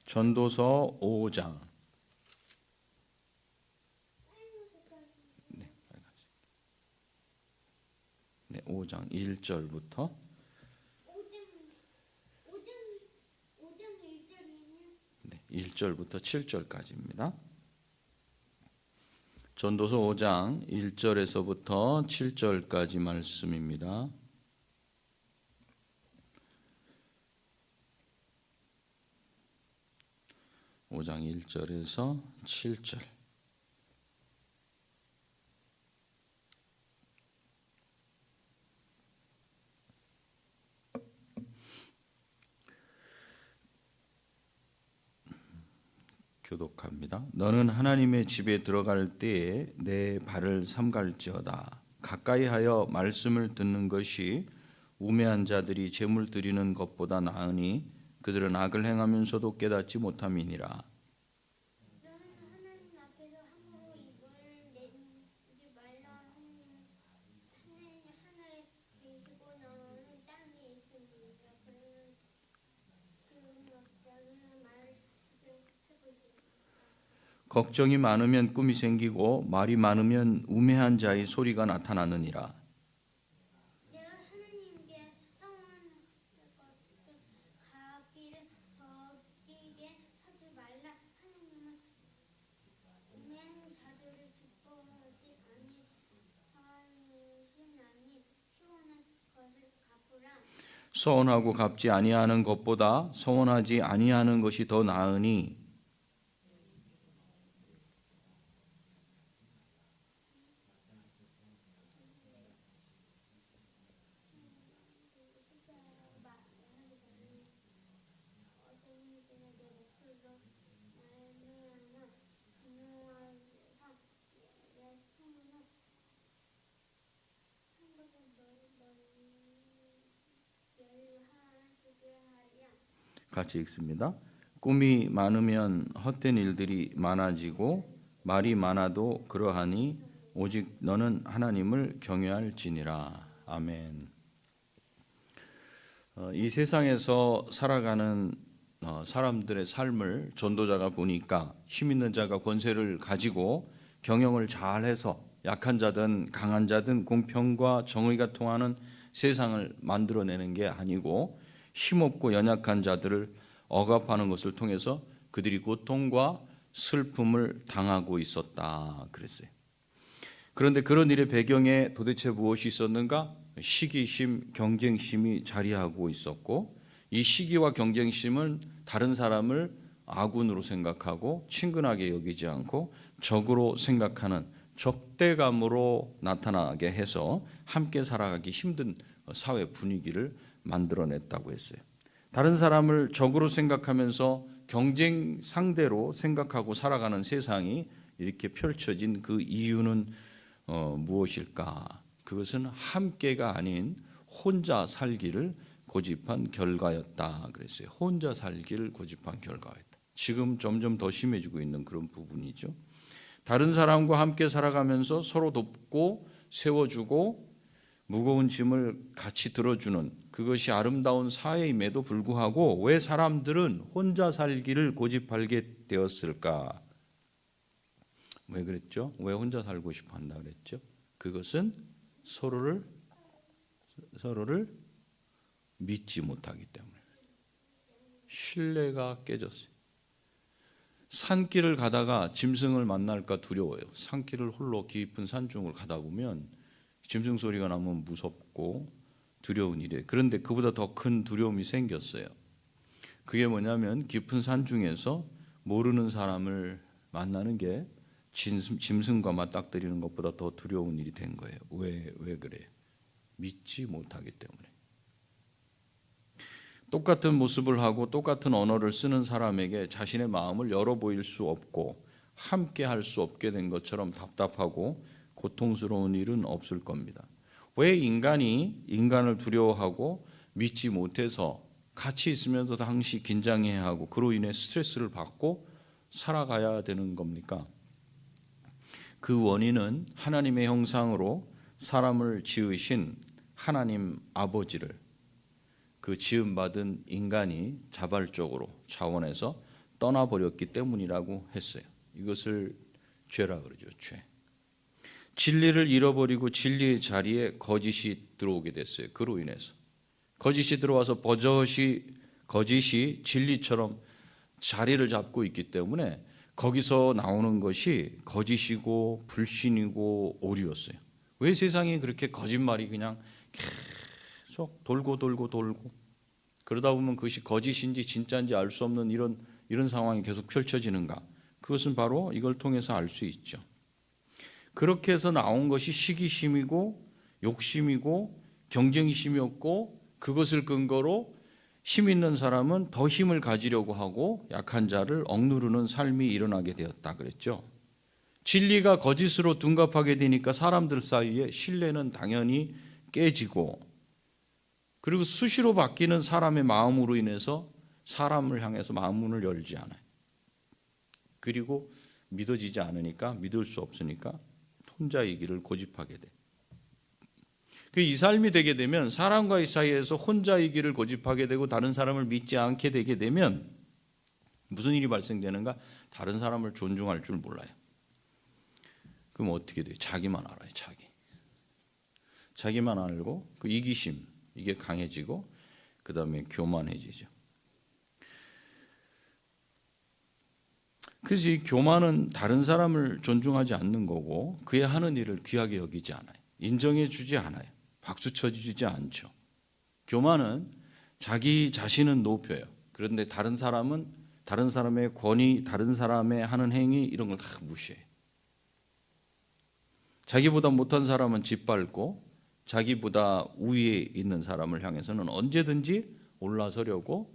전도서 5장. 네, 빨간색. 네, 5장 1절부터 1절부터 7절까지입니다. 전도서 5장 1절에서부터 7절까지 말씀입니다. 오 장 1절에서 7절. 교독합니다. 너는 하나님의 집에 들어갈 때에 내 발을 삼갈지어다. 가까이 하여 말씀을 듣는 것이 우매한 자들이 제물 드리는 것보다 나으니 그들은 악을 행하면서도 깨닫지 못함이니라. 너는 하나님 앞에서 함부로 입을 내지 말라. 하나님은 하늘에 계시고 너는 땅에 있으니라. 그는 없다는 말을 해보시라. 걱정이 많으면 꿈이 생기고 말이 많으면 우매한 자의 소리가 나타나느니라. 내가 하나님께 성원할 것을 가기를 거기게 하지 말라. 하나님은 우매한 자들을 기뻐하지 아니하시나니 시원한 것을 갚으라. 서원하고 갚지 아니하는 것보다 서원하지 아니하는 것이 더 나으니 같이 읽습니다. 꿈이 많으면 헛된 일들이 많아지고 말이 많아도 그러하니 오직 너는 하나님을 경외할지니라. 아멘. 이 세상에서 살아가는 사람들의 삶을 전도자가 보니까 힘 있는 자가 권세를 가지고 경영을 잘해서 약한 자든 강한 자든 공평과 정의가 통하는 세상을 만들어내는 게 아니고 힘없고 연약한 자들을 억압하는 것을 통해서 그들이 고통과 슬픔을 당하고 있었다 그랬어요. 그런데 그런 일의 배경에 도대체 무엇이 있었는가? 시기심, 경쟁심이 자리하고 있었고, 이 시기와 경쟁심은 다른 사람을 아군으로 생각하고 친근하게 여기지 않고 적으로 생각하는 적대감으로 나타나게 해서 함께 살아가기 힘든 사회 분위기를 만들어냈다고 했어요. 다른 사람을 적으로 생각하면서 경쟁 상대로 생각하고 살아가는 세상이 이렇게 펼쳐진 그 이유는 무엇일까? 그것은 함께가 아닌 혼자 살기를 고집한 결과였다 그랬어요. 혼자 살기를 고집한 결과였다. 지금 점점 더 심해지고 있는 그런 부분이죠. 다른 사람과 함께 살아가면서 서로 돕고 세워주고 무거운 짐을 같이 들어주는 그것이 아름다운 사회임에도 불구하고 왜 사람들은 혼자 살기를 고집하게 되었을까? 왜 그랬죠? 왜 혼자 살고 싶어 한다 그랬죠? 그것은 서로를 믿지 못하기 때문에 신뢰가 깨졌어요. 산길을 가다가 짐승을 만날까 두려워요. 산길을 홀로 깊은 산중을 가다 보면 짐승 소리가 나면 무섭고 두려운 일이에요. 그런데 그보다 더 큰 두려움이 생겼어요. 그게 뭐냐면 깊은 산중에서 모르는 사람을 만나는 게 짐승과 맞닥뜨리는 것보다 더 두려운 일이 된 거예요. 왜 그래요? 믿지 못하기 때문에. 똑같은 모습을 하고 똑같은 언어를 쓰는 사람에게 자신의 마음을 열어 보일 수 없고 함께 할 수 없게 된 것처럼 답답하고 고통스러운 일은 없을 겁니다. 왜 인간이 인간을 두려워하고 믿지 못해서 같이 있으면서 항시 긴장해야 하고 그로 인해 스트레스를 받고 살아가야 되는 겁니까? 그 원인은 하나님의 형상으로 사람을 지으신 하나님 아버지를 그 지음받은 인간이 자발적으로 차원에서 떠나버렸기 때문이라고 했어요. 이것을 죄라 그러죠. 죄. 진리를 잃어버리고 진리의 자리에 거짓이 들어오게 됐어요. 그로 인해서 거짓이 들어와서 거짓이 진리처럼 자리를 잡고 있기 때문에 거기서 나오는 것이 거짓이고 불신이고 오류였어요. 왜 세상에 그렇게 거짓말이 그냥 계속 돌고 그러다 보면 그것이 거짓인지 진짜인지 알 수 없는 이런 상황이 계속 펼쳐지는가? 그것은 바로 이걸 통해서 알 수 있죠. 그렇게 해서 나온 것이 시기심이고 욕심이고 경쟁심이었고, 그것을 근거로 힘 있는 사람은 더 힘을 가지려고 하고 약한 자를 억누르는 삶이 일어나게 되었다 그랬죠. 진리가 거짓으로 둔갑하게 되니까 사람들 사이에 신뢰는 당연히 깨지고, 그리고 수시로 바뀌는 사람의 마음으로 인해서 사람을 향해서 마음문을 열지 않아요. 그리고 믿어지지 않으니까, 믿을 수 없으니까 혼자이기를 고집하게 돼. 이 삶이 되게 되면 사람과의 사이에서 혼자이기를 고집하게 되고 다른 사람을 믿지 않게 되게 되면 무슨 일이 발생되는가? 다른 사람을 존중할 줄 몰라요. 그럼 어떻게 돼요? 자기만 알아요. 자기만 알고 그 이기심, 이게 강해지고 그 다음에 교만해지죠. 그래서 이 교만은 다른 사람을 존중하지 않는 거고, 그의 하는 일을 귀하게 여기지 않아요. 인정해 주지 않아요. 박수 쳐주지 않죠. 교만은 자기 자신은 높여요. 그런데 다른 사람은 다른 사람의 권위, 다른 사람의 하는 행위 이런 걸 다 무시해요. 자기보다 못한 사람은 짓밟고 자기보다 우위에 있는 사람을 향해서는 언제든지 올라서려고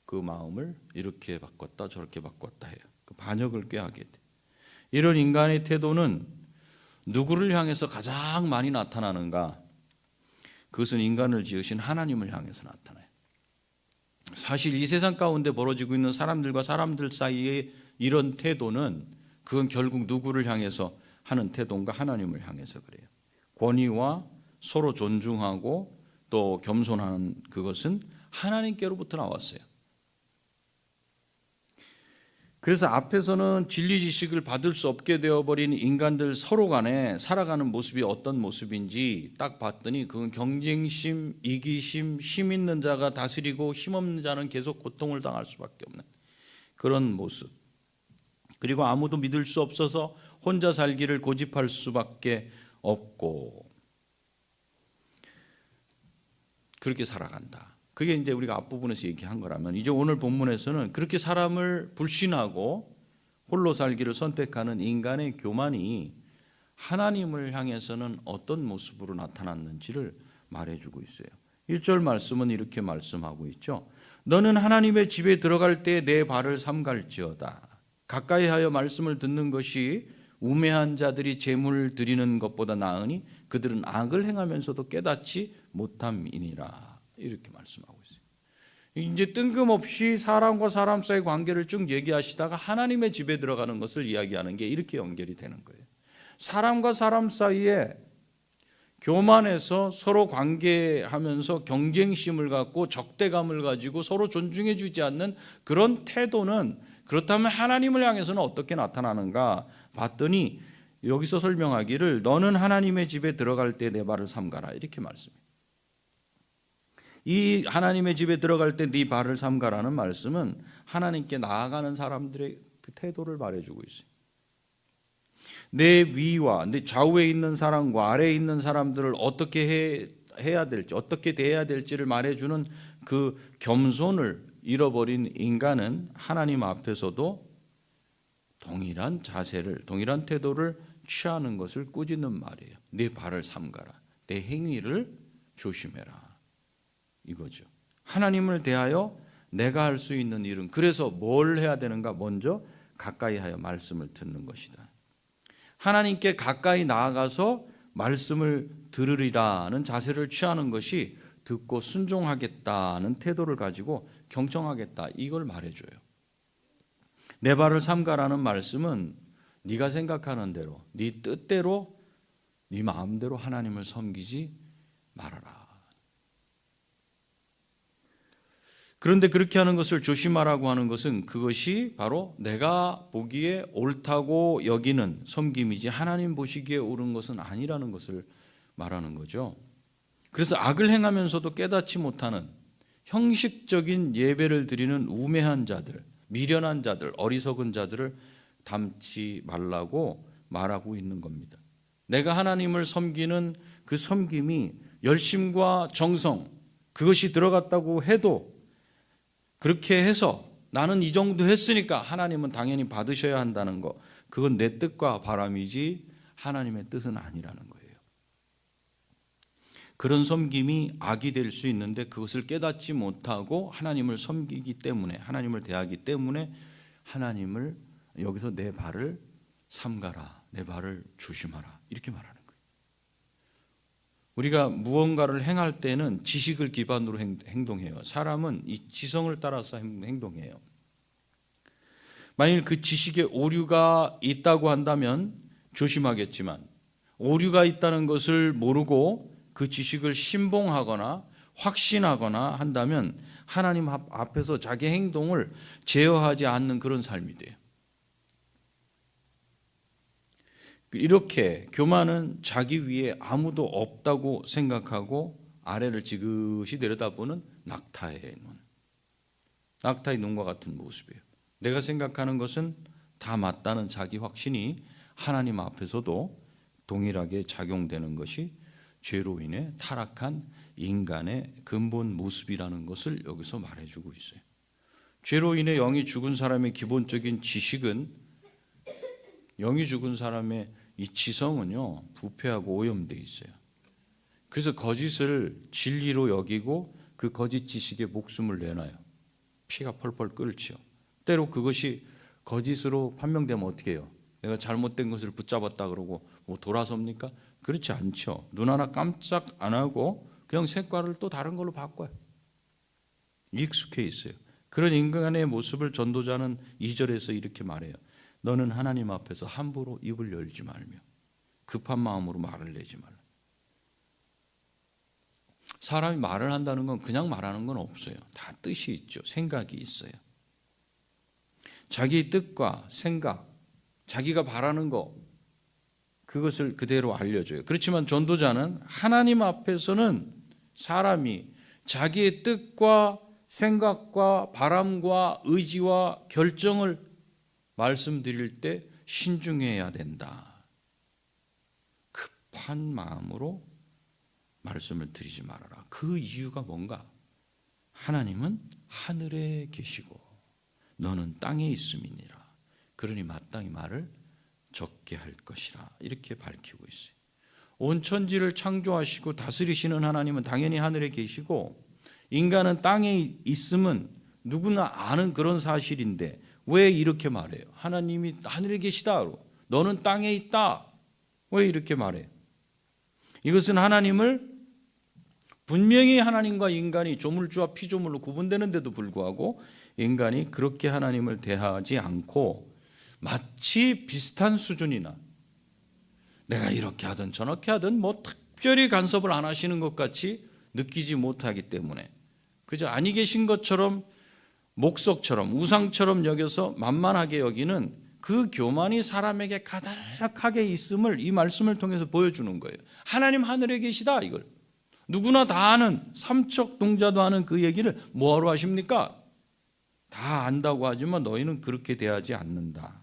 그 마음을 이렇게 바꿨다 저렇게 바꿨다 해요. 그 반역을 꾀하게 돼. 이런 인간의 태도는 누구를 향해서 가장 많이 나타나는가? 그것은 인간을 지으신 하나님을 향해서 나타나요. 사실 이 세상 가운데 벌어지고 있는 사람들과 사람들 사이의 이런 태도는 그건 결국 누구를 향해서 하는 태도인가? 하나님을 향해서 그래요. 권위와 서로 존중하고 또 겸손하는 그것은 하나님께로부터 나왔어요. 그래서 앞에서는 진리 지식을 받을 수 없게 되어버린 인간들 서로 간에 살아가는 모습이 어떤 모습인지 딱 봤더니 그건 경쟁심, 이기심, 힘 있는 자가 다스리고 힘없는 자는 계속 고통을 당할 수밖에 없는 그런 모습. 그리고 아무도 믿을 수 없어서 혼자 살기를 고집할 수밖에 없고 그렇게 살아간다. 그게 이제 우리가 앞부분에서 얘기한 거라면, 이제 오늘 본문에서는 그렇게 사람을 불신하고 홀로 살기를 선택하는 인간의 교만이 하나님을 향해서는 어떤 모습으로 나타났는지를 말해주고 있어요. 1절 말씀은 이렇게 말씀하고 있죠. 너는 하나님의 집에 들어갈 때 내 발을 삼갈지어다. 가까이 하여 말씀을 듣는 것이 우매한 자들이 제물을 드리는 것보다 나으니 그들은 악을 행하면서도 깨닫지 못함이니라. 이렇게 말씀하고 있어요. 이제 뜬금없이 사람과 사람 사이의 관계를 쭉 얘기하시다가 하나님의 집에 들어가는 것을 이야기하는 게 이렇게 연결이 되는 거예요. 사람과 사람 사이에 교만해서 서로 관계하면서 경쟁심을 갖고 적대감을 가지고 서로 존중해 주지 않는 그런 태도는, 그렇다면 하나님을 향해서는 어떻게 나타나는가 봤더니 여기서 설명하기를 너는 하나님의 집에 들어갈 때 내 발을 삼가라 이렇게 말씀해요. 이 하나님의 집에 들어갈 때 네 발을 삼가라는 말씀은 하나님께 나아가는 사람들의 그 태도를 말해주고 있어요. 내 위와 내 좌우에 있는 사람과 아래에 있는 사람들을 어떻게 해야 될지, 어떻게 대해야 될지를 말해주는 그 겸손을 잃어버린 인간은 하나님 앞에서도 동일한 자세를, 동일한 태도를 취하는 것을 꾸짖는 말이에요. 내 발을 삼가라. 내 행위를 조심해라. 이거죠. 하나님을 대하여 내가 할 수 있는 일은, 그래서 뭘 해야 되는가? 먼저 가까이 하여 말씀을 듣는 것이다. 하나님께 가까이 나아가서 말씀을 들으리라는 자세를 취하는 것이 듣고 순종하겠다는 태도를 가지고 경청하겠다, 이걸 말해줘요. 내 발을 삼가라는 말씀은 네가 생각하는 대로, 네 뜻대로, 네 마음대로 하나님을 섬기지 말아라. 그런데 그렇게 하는 것을 조심하라고 하는 것은 그것이 바로 내가 보기에 옳다고 여기는 섬김이지 하나님 보시기에 옳은 것은 아니라는 것을 말하는 거죠. 그래서 악을 행하면서도 깨닫지 못하는 형식적인 예배를 드리는 우매한 자들, 미련한 자들, 어리석은 자들을 닮지 말라고 말하고 있는 겁니다. 내가 하나님을 섬기는 그 섬김이 열심과 정성, 그것이 들어갔다고 해도 그렇게 해서 나는 이 정도 했으니까 하나님은 당연히 받으셔야 한다는 거, 그건 내 뜻과 바람이지 하나님의 뜻은 아니라는 거예요. 그런 섬김이 악이 될 수 있는데 그것을 깨닫지 못하고 하나님을 섬기기 때문에, 하나님을 대하기 때문에 하나님을 여기서 내 발을 삼가라, 내 발을 조심하라 이렇게 말하는 거예요. 우리가 무언가를 행할 때는 지식을 기반으로 행동해요. 사람은 이 지성을 따라서 행동해요. 만일 그 지식에 오류가 있다고 한다면 조심하겠지만, 오류가 있다는 것을 모르고 그 지식을 신봉하거나 확신하거나 한다면 하나님 앞에서 자기 행동을 제어하지 않는 그런 삶이 돼요. 이렇게 교만은 자기 위에 아무도 없다고 생각하고 아래를 지그시 내려다보는 낙타의 눈, 낙타의 눈과 같은 모습이에요. 내가 생각하는 것은 다 맞다는 자기 확신이 하나님 앞에서도 동일하게 작용되는 것이 죄로 인해 타락한 인간의 근본 모습이라는 것을 여기서 말해주고 있어요. 죄로 인해 영이 죽은 사람의 기본적인 지식은, 영이 죽은 사람의 이 지성은요, 부패하고 오염되어 있어요. 그래서 거짓을 진리로 여기고 그 거짓 지식에 목숨을 내놔요. 피가 펄펄 끓지요. 때로 그것이 거짓으로 판명되면 어떻게 해요? 내가 잘못된 것을 붙잡았다 그러고 뭐 돌아섭니까? 그렇지 않죠. 눈 하나 깜짝 안 하고 그냥 색깔을 또 다른 걸로 바꿔요. 익숙해 있어요. 그런 인간의 모습을 전도자는 2절에서 이렇게 말해요. 너는 하나님 앞에서 함부로 입을 열지 말며 급한 마음으로 말을 내지 말라. 사람이 말을 한다는 건 그냥 말하는 건 없어요. 다 뜻이 있죠. 생각이 있어요. 자기 뜻과 생각, 자기가 바라는 거, 그것을 그대로 알려줘요. 그렇지만 전도자는 하나님 앞에서는 사람이 자기의 뜻과 생각과 바람과 의지와 결정을 말씀드릴 때 신중해야 된다. 급한 마음으로 말씀을 드리지 말아라. 그 이유가 뭔가? 하나님은 하늘에 계시고 너는 땅에 있음이니라. 그러니 마땅히 말을 적게 할 것이라. 이렇게 밝히고 있어요. 온 천지를 창조하시고 다스리시는 하나님은 당연히 하늘에 계시고 인간은 땅에 있음은 누구나 아는 그런 사실인데 왜 이렇게 말해요? 하나님이 하늘에 계시다. 너는 땅에 있다. 왜 이렇게 말해요? 이것은 하나님을 분명히 하나님과 인간이 조물주와 피조물로 구분되는데도 불구하고 인간이 그렇게 하나님을 대하지 않고 마치 비슷한 수준이나 내가 이렇게 하든 저렇게 하든 뭐 특별히 간섭을 안 하시는 것 같이 느끼지 못하기 때문에 그저 아니 계신 것처럼 목석처럼 우상처럼 여겨서 만만하게 여기는 그 교만이 사람에게 가득하게 있음을 이 말씀을 통해서 보여주는 거예요. 하나님 하늘에 계시다. 이걸 누구나 다 아는 삼척동자도 아는 그 얘기를 뭐하러 하십니까? 다 안다고 하지만 너희는 그렇게 대하지 않는다.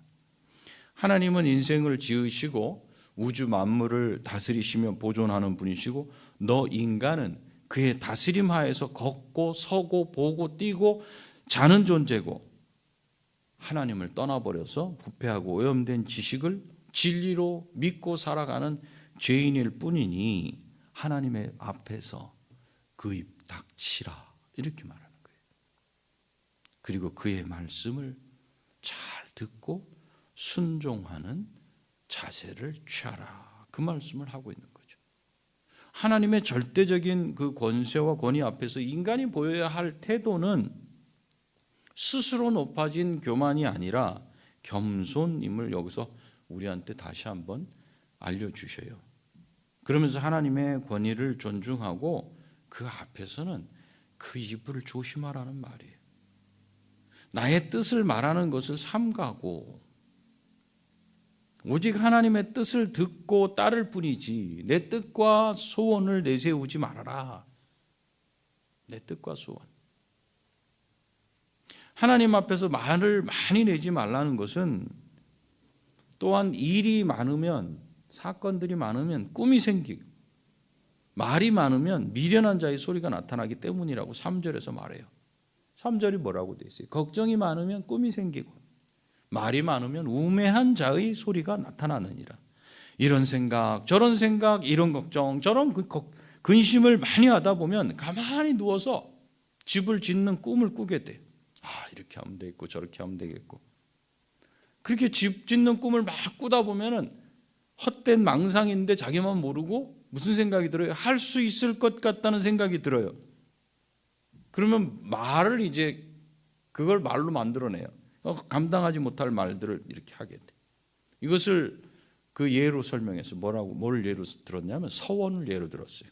하나님은 인생을 지으시고 우주 만물을 다스리시며 보존하는 분이시고 너 인간은 그의 다스림 하에서 걷고 서고 보고 뛰고 자는 존재고 하나님을 떠나버려서 부패하고 오염된 지식을 진리로 믿고 살아가는 죄인일 뿐이니 하나님의 앞에서 그 입 닥치라 이렇게 말하는 거예요. 그리고 그의 말씀을 잘 듣고 순종하는 자세를 취하라. 그 말씀을 하고 있는 거죠. 하나님의 절대적인 그 권세와 권위 앞에서 인간이 보여야 할 태도는 스스로 높아진 교만이 아니라 겸손임을 여기서 우리한테 다시 한번 알려주셔요. 그러면서 하나님의 권위를 존중하고 그 앞에서는 그 입을 조심하라는 말이에요. 나의 뜻을 말하는 것을 삼가고 오직 하나님의 뜻을 듣고 따를 뿐이지 내 뜻과 소원을 내세우지 말아라. 내 뜻과 소원. 하나님 앞에서 말을 많이 내지 말라는 것은 또한 일이 많으면, 사건들이 많으면 꿈이 생기고 말이 많으면 미련한 자의 소리가 나타나기 때문이라고 3절에서 말해요. 3절이 뭐라고 돼 있어요? 걱정이 많으면 꿈이 생기고 말이 많으면 우매한 자의 소리가 나타나느니라. 이런 생각, 저런 생각, 이런 걱정, 저런 근심을 많이 하다 보면 가만히 누워서 집을 짓는 꿈을 꾸게 돼. 이렇게 하면 되겠고 저렇게 하면 되겠고. 그렇게 집 짓는 꿈을 막 꾸다 보면은 헛된 망상인데 자기만 모르고 무슨 생각이 들어요? 할 수 있을 것 같다는 생각이 들어요. 그러면 말을 이제 그걸 말로 만들어내요. 감당하지 못할 말들을 이렇게 하게 돼. 이것을 그 예로 설명해서 뭘 예로 들었냐면 서원을 예로 들었어요.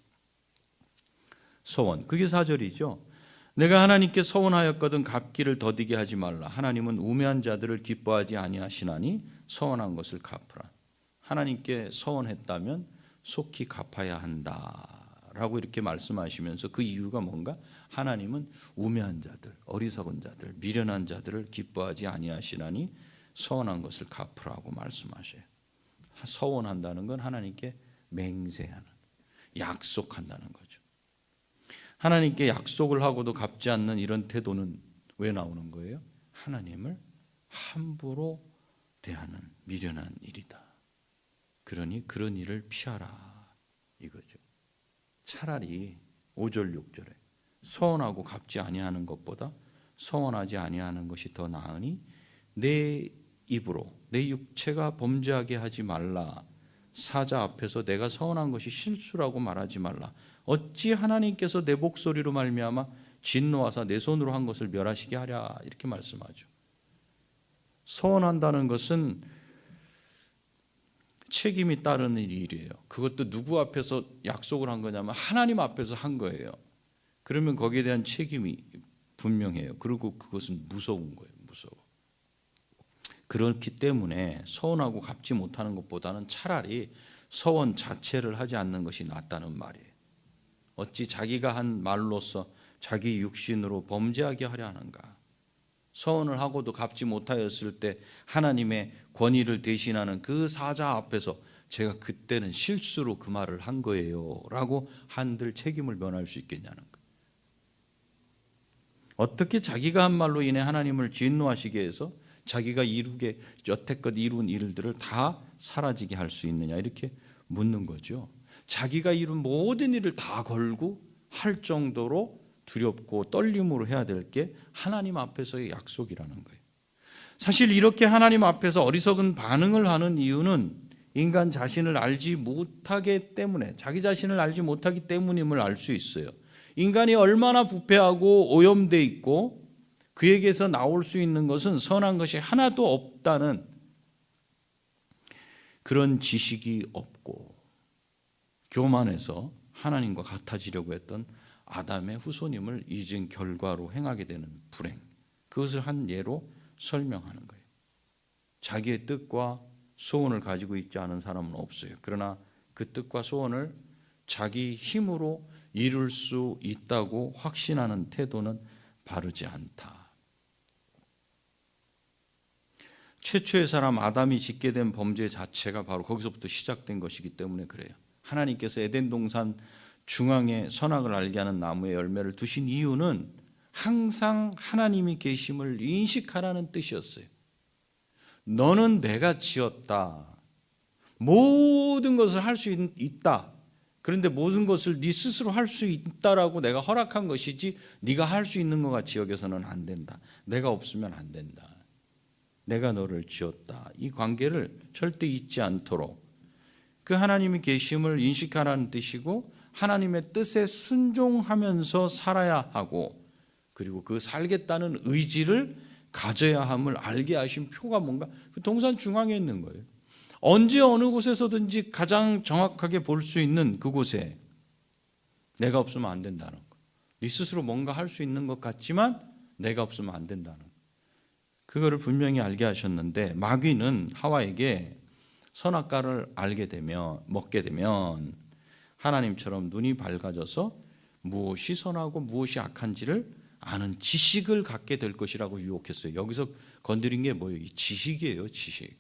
서원. 그게 4절이죠. 내가 하나님께 서원하였거든 갚기를 더디게 하지 말라. 하나님은 우매한 자들을 기뻐하지 아니하시나니 서원한 것을 갚으라. 하나님께 서원했다면 속히 갚아야 한다라고 이렇게 말씀하시면서 그 이유가 뭔가? 하나님은 우매한 자들, 어리석은 자들, 미련한 자들을 기뻐하지 아니하시나니 서원한 것을 갚으라고 말씀하셔요. 서원한다는 건 하나님께 맹세하는, 약속한다는 거죠. 하나님께 약속을 하고도 갚지 않는 이런 태도는 왜 나오는 거예요? 하나님을 함부로 대하는 미련한 일이다. 그러니 그런 일을 피하라 이거죠. 차라리 5절 6절에 서원하고 갚지 아니하는 것보다 서원하지 아니하는 것이 더 나으니 내 입으로 내 육체가 범죄하게 하지 말라. 사자 앞에서 내가 서원한 것이 실수라고 말하지 말라. 어찌 하나님께서 내 목소리로 말미암아 진노하사 내 손으로 한 것을 멸하시게 하랴. 이렇게 말씀하죠. 서원한다는 것은 책임이 따르는 일이에요. 그것도 누구 앞에서 약속을 한 거냐면 하나님 앞에서 한 거예요. 그러면 거기에 대한 책임이 분명해요. 그리고 그것은 무서운 거예요. 무서워. 그렇기 때문에 서원하고 갚지 못하는 것보다는 차라리 서원 자체를 하지 않는 것이 낫다는 말이에요. 어찌 자기가 한 말로서 자기 육신으로 범죄하게 하려 하는가. 서원을 하고도 갚지 못하였을 때 하나님의 권위를 대신하는 그 사자 앞에서 제가 그때는 실수로 그 말을 한 거예요 라고 한들 책임을 면할 수 있겠냐는 거예요. 어떻게 자기가 한 말로 인해 하나님을 진노하시게 해서 자기가 여태껏 이룬 일들을 다 사라지게 할 수 있느냐 이렇게 묻는 거죠. 자기가 이룬 모든 일을 다 걸고 할 정도로 두렵고 떨림으로 해야 될 게 하나님 앞에서의 약속이라는 거예요. 사실 이렇게 하나님 앞에서 어리석은 반응을 하는 이유는 인간 자신을 알지 못하기 때문에, 자기 자신을 알지 못하기 때문임을 알 수 있어요. 인간이 얼마나 부패하고 오염돼 있고 그에게서 나올 수 있는 것은 선한 것이 하나도 없다는 그런 지식이 없고 교만해서 하나님과 같아지려고 했던 아담의 후손임을 잊은 결과로 행하게 되는 불행, 그것을 한 예로 설명하는 거예요. 자기의 뜻과 소원을 가지고 있지 않은 사람은 없어요. 그러나 그 뜻과 소원을 자기 힘으로 이룰 수 있다고 확신하는 태도는 바르지 않다. 최초의 사람 아담이 짓게 된 범죄 자체가 바로 거기서부터 시작된 것이기 때문에 그래요. 하나님께서 에덴 동산 중앙에 선악을 알게 하는 나무의 열매를 두신 이유는 항상 하나님이 계심을 인식하라는 뜻이었어요. 너는 내가 지었다. 모든 것을 할 수 있다. 그런데 모든 것을 네 스스로 할 수 있다라고 내가 허락한 것이지 네가 할 수 있는 것 같이 여겨서는 안 된다. 내가 없으면 안 된다. 내가 너를 지었다. 이 관계를 절대 잊지 않도록 그 하나님이 계심을 인식하라는 뜻이고 하나님의 뜻에 순종하면서 살아야 하고 그리고 그 살겠다는 의지를 가져야 함을 알게 하신 표가 뭔가 그 동산 중앙에 있는 거예요. 언제 어느 곳에서든지 가장 정확하게 볼 수 있는 그곳에 내가 없으면 안 된다는 거. 네 스스로 뭔가 할 수 있는 것 같지만 내가 없으면 안 된다는 그거를 분명히 알게 하셨는데, 마귀는 하와에게 선악과를 알게 되면, 먹게 되면 하나님처럼 눈이 밝아져서 무엇이 선하고 무엇이 악한지를 아는 지식을 갖게 될 것이라고 유혹했어요. 여기서 건드린 게 뭐예요? 이 지식이에요. 지식.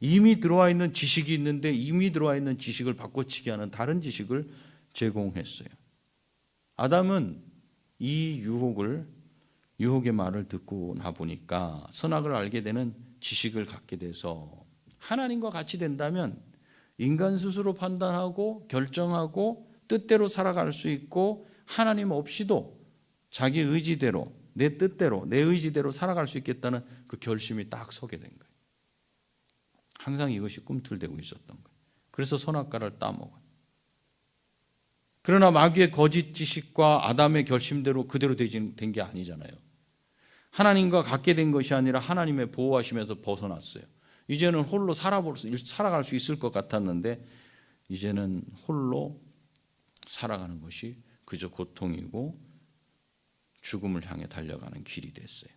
이미 들어와 있는 지식이 있는데 이미 들어와 있는 지식을 바꿔치기 하는 다른 지식을 제공했어요. 아담은 이 유혹의 말을 듣고 나 보니까 선악을 알게 되는 지식을 갖게 돼서 하나님과 같이 된다면 인간 스스로 판단하고 결정하고 뜻대로 살아갈 수 있고, 하나님 없이도 자기 의지대로, 내 뜻대로, 내 의지대로 살아갈 수 있겠다는 그 결심이 딱 서게 된 거예요. 항상 이것이 꿈틀대고 있었던 거예요. 그래서 선악과를 따먹어요. 그러나 마귀의 거짓 지식과 아담의 결심대로 그대로 된 게 아니잖아요. 하나님과 같게 된 것이 아니라 하나님의 보호하심에서 벗어났어요. 이제는 홀로 살아갈 수 있을 것 같았는데 이제는 홀로 살아가는 것이 그저 고통이고 죽음을 향해 달려가는 길이 됐어요.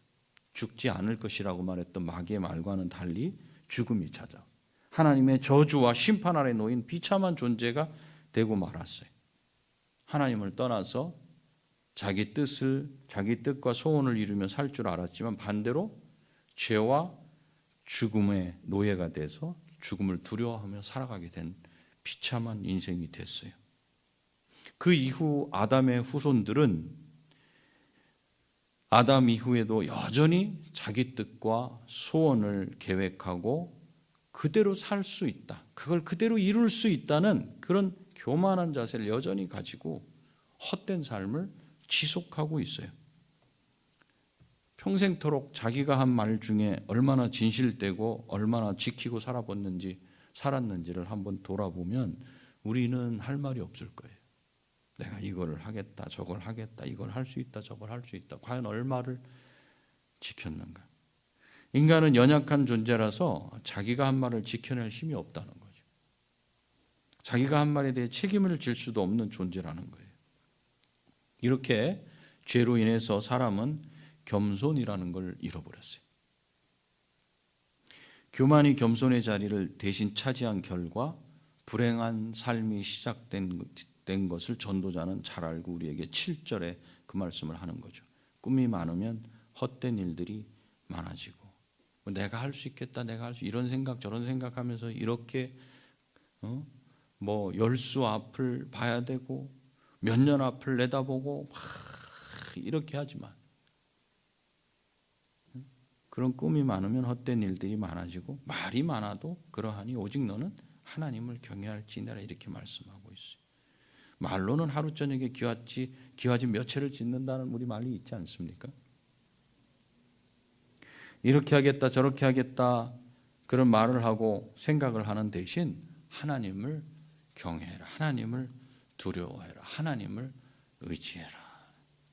죽지 않을 것이라고 말했던 마귀의 말과는 달리 죽음이 찾아 하나님의 저주와 심판 아래 놓인 비참한 존재가 되고 말았어요. 하나님을 떠나서 자기 뜻과 소원을 이루며 살 줄 알았지만 반대로 죄와 죽음의 노예가 돼서 죽음을 두려워하며 살아가게 된 비참한 인생이 됐어요. 그 이후 아담의 후손들은 아담 이후에도 여전히 자기 뜻과 소원을 계획하고 그대로 살 수 있다, 그걸 그대로 이룰 수 있다는 그런 교만한 자세를 여전히 가지고 헛된 삶을 지속하고 있어요. 평생토록 자기가 한 말 중에 얼마나 진실되고 얼마나 지키고 살았는지를 한번 돌아보면 우리는 할 말이 없을 거예요. 내가 이거를 하겠다, 저걸 하겠다, 이걸 할 수 있다, 저걸 할 수 있다. 과연 얼마를 지켰는가? 인간은 연약한 존재라서 자기가 한 말을 지켜낼 힘이 없다는 거죠. 자기가 한 말에 대해 책임을 질 수도 없는 존재라는 거예요. 이렇게 죄로 인해서 사람은 겸손이라는 걸 잃어버렸어요. 교만이 겸손의 자리를 대신 차지한 결과 불행한 삶이 시작된 것을 전도자는 잘 알고 우리에게 7절에 그 말씀을 하는 거죠. 꿈이 많으면 헛된 일들이 많아지고, 내가 할 수 있겠다, 내가 할 수, 이런 생각 저런 생각하면서 이렇게 열수 앞을 봐야 되고 몇 년 앞을 내다보고 이렇게 하지만 그런 꿈이 많으면 헛된 일들이 많아지고 말이 많아도 그러하니 오직 너는 하나님을 경외할지니라, 이렇게 말씀하고 있어요. 말로는 하루 저녁에 기와집 몇 채를 짓는다는 우리 말이 있지 않습니까? 이렇게 하겠다 저렇게 하겠다 그런 말을 하고 생각을 하는 대신 하나님을 경외해라, 하나님을 두려워해라, 하나님을 의지해라.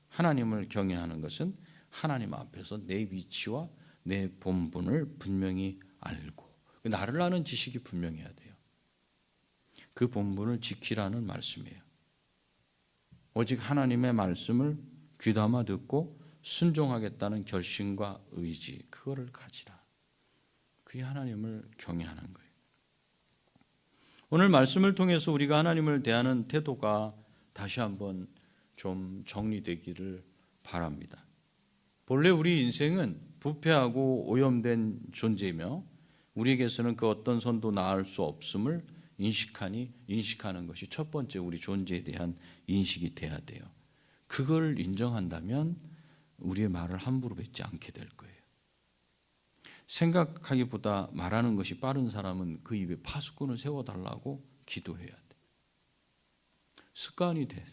하나님을 경외하는 것은 하나님 앞에서 내 위치와 내 본분을 분명히 알고, 나를 아는 지식이 분명해야 돼요. 그 본분을 지키라는 말씀이에요. 오직 하나님의 말씀을 귀담아 듣고 순종하겠다는 결심과 의지, 그거를 가지라. 그게 하나님을 경외하는 거예요. 오늘 말씀을 통해서 우리가 하나님을 대하는 태도가 다시 한번 좀 정리되기를 바랍니다. 본래 우리 인생은 부패하고 오염된 존재이며 우리에게서는 그 어떤 선도 나을 수 없음을 인식하는 것이 첫 번째 우리 존재에 대한 인식이 돼야 돼요. 그걸 인정한다면 우리의 말을 함부로 뱉지 않게 될 거예요. 생각하기보다 말하는 것이 빠른 사람은 그 입에 파수꾼을 세워달라고 기도해야 돼. 습관이 돼.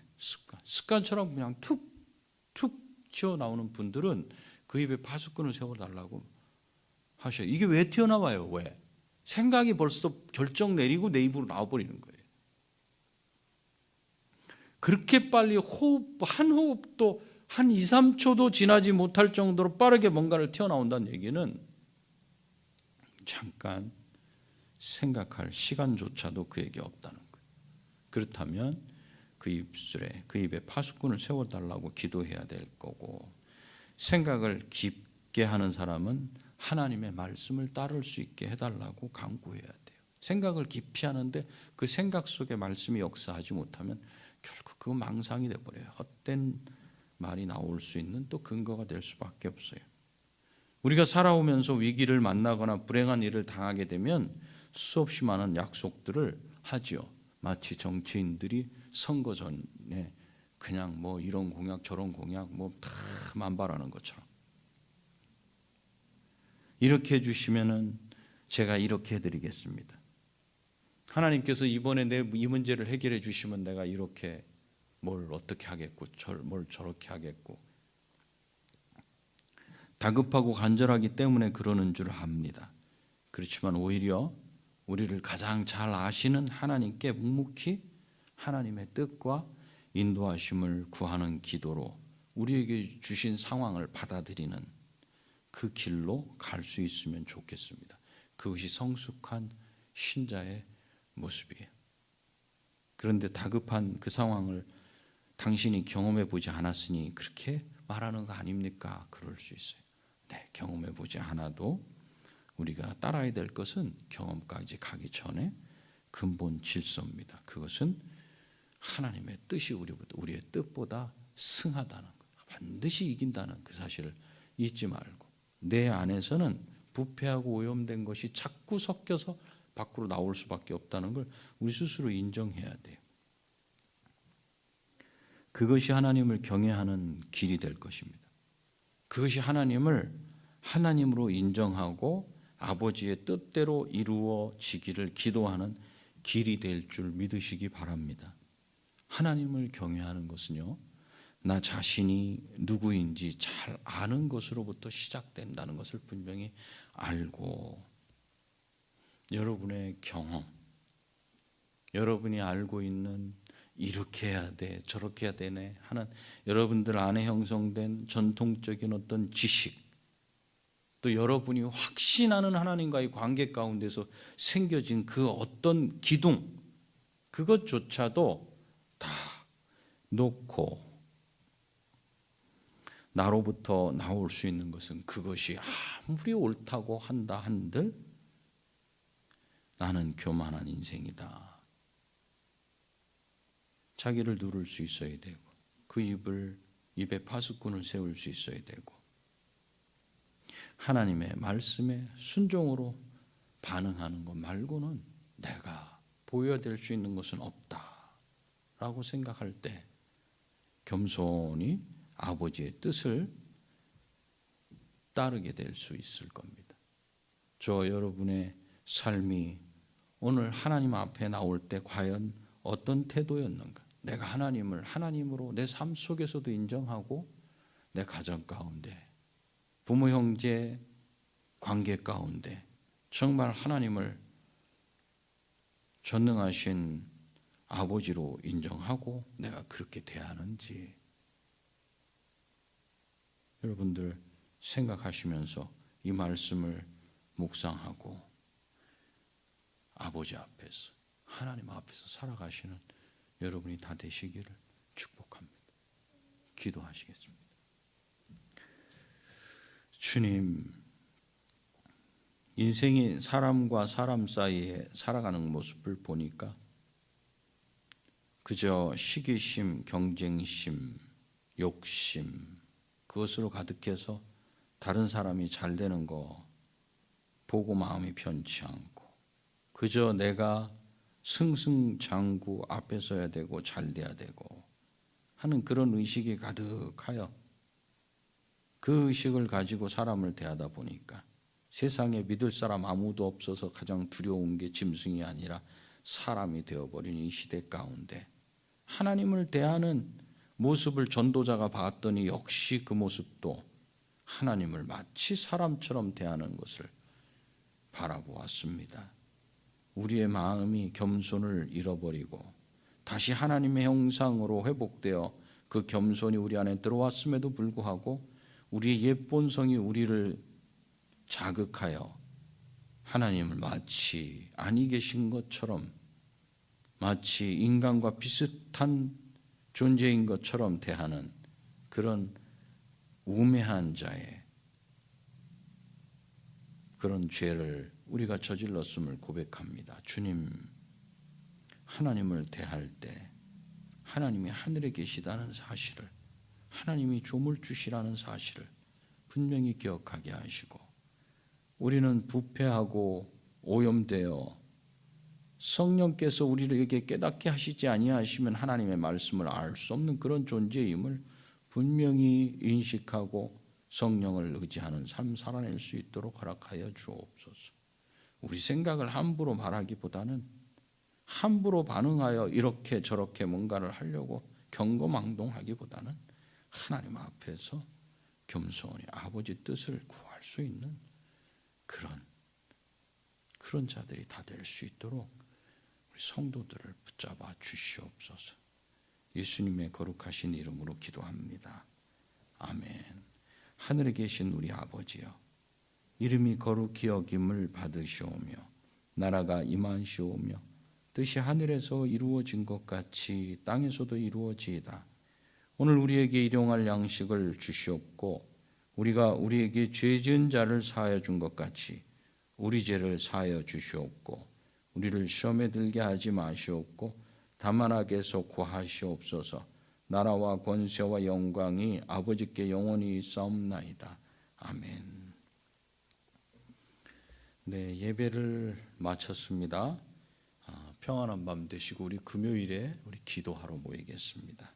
습관처럼 그냥 툭툭 튀어나오는 분들은 그 입에 파수꾼을 세워달라고 하셔요. 이게 왜 튀어나와요? 왜? 생각이 벌써 결정 내리고 내 입으로 나와버리는 거예요. 그렇게 빨리 한 호흡도 한 2, 3초도 지나지 못할 정도로 빠르게 뭔가를 튀어나온다는 얘기는 잠깐 생각할 시간조차도 그에게 없다는 거예요. 그렇다면 그 입술에 그 입에 파수꾼을 세워달라고 기도해야 될 거고, 생각을 깊게 하는 사람은 하나님의 말씀을 따를 수 있게 해달라고 간구해야 돼요. 생각을 깊이 하는데 그 생각 속에 말씀이 역사하지 못하면 결국 그거 망상이 돼버려요. 헛된 말이 나올 수 있는 또 근거가 될 수밖에 없어요. 우리가 살아오면서 위기를 만나거나 불행한 일을 당하게 되면 수없이 많은 약속들을 하지요. 마치 정치인들이 선거 전에 그냥 뭐 이런 공약 저런 공약 뭐 다 만발하는 것처럼, 이렇게 해주시면은 제가 이렇게 해드리겠습니다. 하나님께서 이번에 내 이 문제를 해결해 주시면 내가 이렇게 뭘 어떻게 하겠고 뭘 저렇게 하겠고, 다급하고 간절하기 때문에 그러는 줄 압니다. 그렇지만 오히려 우리를 가장 잘 아시는 하나님께 묵묵히 하나님의 뜻과 인도하심을 구하는 기도로 우리에게 주신 상황을 받아들이는 그 길로 갈 수 있으면 좋겠습니다. 그것이 성숙한 신자의 모습이에요. 그런데 다급한 그 상황을 당신이 경험해 보지 않았으니 그렇게 말하는 거 아닙니까? 그럴 수 있어요. 네, 경험해 보지 않아도 우리가 따라야 될 것은 경험까지 가기 전에 근본 질서입니다. 그것은 하나님의 뜻이 우리의 뜻보다 승하다는 것, 반드시 이긴다는 그 사실을 잊지 말고, 내 안에서는 부패하고 오염된 것이 자꾸 섞여서 밖으로 나올 수밖에 없다는 걸 우리 스스로 인정해야 돼요. 그것이 하나님을 경외하는 길이 될 것입니다. 그것이 하나님을 하나님으로 인정하고 아버지의 뜻대로 이루어지기를 기도하는 길이 될 줄 믿으시기 바랍니다. 하나님을 경외하는 것은요, 나 자신이 누구인지 잘 아는 것으로부터 시작된다는 것을 분명히 알고, 여러분의 경험, 여러분이 알고 있는 이렇게 해야 돼 저렇게 해야 되네 하는 여러분들 안에 형성된 전통적인 어떤 지식, 또 여러분이 확신하는 하나님과의 관계 가운데서 생겨진 그 어떤 기둥, 그것조차도 다 놓고 나로부터 나올 수 있는 것은 그것이 아무리 옳다고 한다 한들 나는 교만한 인생이다. 자기를 누를 수 있어야 되고, 그 입에 파수꾼을 세울 수 있어야 되고, 하나님의 말씀에 순종으로 반응하는 것 말고는 내가 보여야 될 수 있는 것은 없다라고 생각할 때 겸손히 아버지의 뜻을 따르게 될 수 있을 겁니다. 저 여러분의 삶이 오늘 하나님 앞에 나올 때 과연 어떤 태도였는가? 내가 하나님을 하나님으로 내 삶 속에서도 인정하고, 내 가정 가운데, 부모 형제 관계 가운데 정말 하나님을 전능하신 아버지로 인정하고 내가 그렇게 대하는지, 여러분들 생각하시면서 이 말씀을 묵상하고 아버지 앞에서, 하나님 앞에서 살아가시는 여러분이 다 되시기를 축복합니다. 기도하시겠습니다. 주님, 인생이 사람과 사람 사이에 살아가는 모습을 보니까 그저 시기심, 경쟁심, 욕심, 그것으로 가득해서 다른 사람이 잘 되는 거 보고 마음이 편치 않고, 그저 내가 승승장구 앞에 서야 되고 잘 돼야 되고 하는 그런 의식이 가득하여 그 의식을 가지고 사람을 대하다 보니까 세상에 믿을 사람 아무도 없어서 가장 두려운 게 짐승이 아니라 사람이 되어버린 이 시대 가운데 하나님을 대하는 모습을 전도자가 봤더니 역시 그 모습도 하나님을 마치 사람처럼 대하는 것을 바라보았습니다. 우리의 마음이 겸손을 잃어버리고 다시 하나님의 형상으로 회복되어 그 겸손이 우리 안에 들어왔음에도 불구하고 우리의 옛 본성이 우리를 자극하여 하나님을 마치 아니 계신 것처럼, 마치 인간과 비슷한 존재인 것처럼 대하는 그런 우매한 자의 그런 죄를 우리가 저질렀음을 고백합니다. 주님, 하나님을 대할 때 하나님이 하늘에 계시다는 사실을, 하나님이 조물주시라는 사실을 분명히 기억하게 하시고, 우리는 부패하고 오염되어 성령께서 우리에게 깨닫게 하시지 아니하시면 하나님의 말씀을 알 수 없는 그런 존재임을 분명히 인식하고 성령을 의지하는 삶 살아낼 수 있도록 허락하여 주옵소서. 우리 생각을 함부로 말하기보다는 함부로 반응하여 이렇게 저렇게 뭔가를 하려고 경거망동하기보다는 하나님 앞에서 겸손히 아버지 뜻을 구할 수 있는 그런 자들이 다 될 수 있도록 우리 성도들을 붙잡아 주시옵소서. 예수님의 거룩하신 이름으로 기도합니다. 아멘. 하늘에 계신 우리 아버지여, 이름이 거룩히 여김을 받으시오며 나라가 임하시오며 뜻이 하늘에서 이루어진 것 같이 땅에서도 이루어지이다. 오늘 우리에게 일용할 양식을 주시옵고 우리가 우리에게 죄 지은 자를 사하여 준 것 같이 우리 죄를 사하여 주시옵고 우리를 시험에 들게 하지 마시옵고 다만 악에서 구하시옵소서. 나라와 권세와 영광이 아버지께 영원히 있사옵나이다. 아멘. 네, 예배를 마쳤습니다. 평안한 밤 되시고 우리 금요일에 우리 기도하러 모이겠습니다.